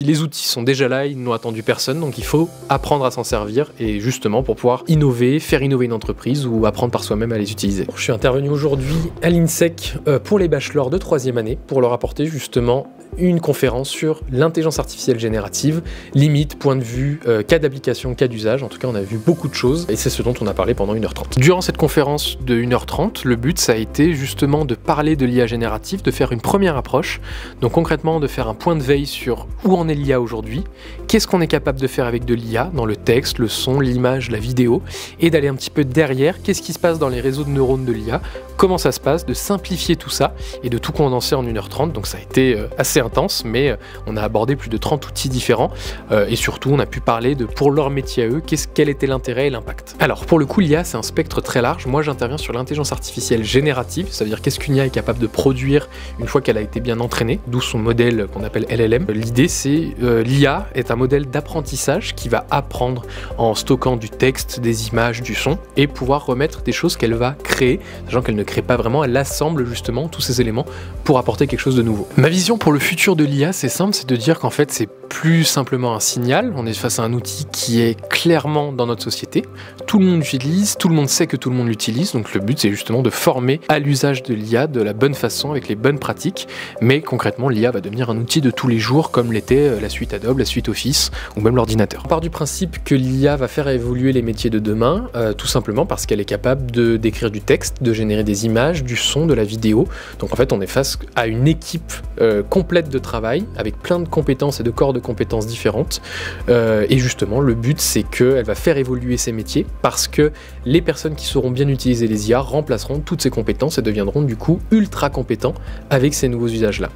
les outils sont déjà là, ils n'ont attendu personne, donc il faut apprendre à s'en servir et justement pour pouvoir innover, faire innover une entreprise ou apprendre par soi-même à les utiliser. Je suis intervenu aujourd'hui à l'INSEC pour les bachelors de 3e année pour leur apporter justement une conférence sur l'intelligence artificielle générative, limites, points de vue, cas d'application, cas d'usage. En tout cas, on a vu beaucoup de choses et c'est ce dont on a parlé pendant 1h30. Durant cette conférence de 1h30, le but, ça a été justement de parler de l'IA générative, de faire une première approche. Donc concrètement, de faire un point de veille sur où en est l'IA aujourd'hui, qu'est-ce qu'on est capable de faire avec de l'IA dans le texte, le son, l'image, la vidéo, et d'aller un petit peu derrière, qu'est-ce qui se passe dans les réseaux de neurones de l'IA, comment ça se passe, de simplifier tout ça et de tout condenser en 1h30. Donc ça a été assez intense, mais on a abordé plus de 30 outils différents et surtout on a pu parler de, pour leur métier à eux, quel était l'intérêt et l'impact. Alors pour le coup, l'IA c'est un spectre très large. Moi j'interviens sur l'intelligence artificielle générative, ça veut dire qu'est-ce qu'une IA est capable de produire une fois qu'elle a été bien entraînée, d'où son modèle qu'on appelle LLM. L'idée c'est l'IA est un modèle d'apprentissage qui va apprendre en stockant du texte, des images, du son et pouvoir remettre des choses qu'elle va créer, sachant qu'elle ne crée pas vraiment, elle assemble justement tous ces éléments pour apporter quelque chose de nouveau. Ma vision pour le futur de l'IA, c'est simple, c'est de dire qu'en fait c'est plus simplement un signal, on est face à un outil qui est clairement dans notre société, tout le monde l'utilise, tout le monde sait que tout le monde l'utilise, donc le but c'est justement de former à l'usage de l'IA de la bonne façon, avec les bonnes pratiques, mais concrètement l'IA va devenir un outil de tous les jours comme l'était la suite Adobe, la suite Office ou même l'ordinateur. On part du principe que l'IA va faire évoluer les métiers de demain, tout simplement parce qu'elle est capable d'écrire du texte, de générer des images, du son, de la vidéo, donc en fait on est face à une équipe complète de travail avec plein de compétences et de corps de compétences différentes et justement le but c'est qu'elle va faire évoluer ces métiers parce que les personnes qui sauront bien utiliser les IA remplaceront toutes ces compétences et deviendront du coup ultra compétents avec ces nouveaux usages là.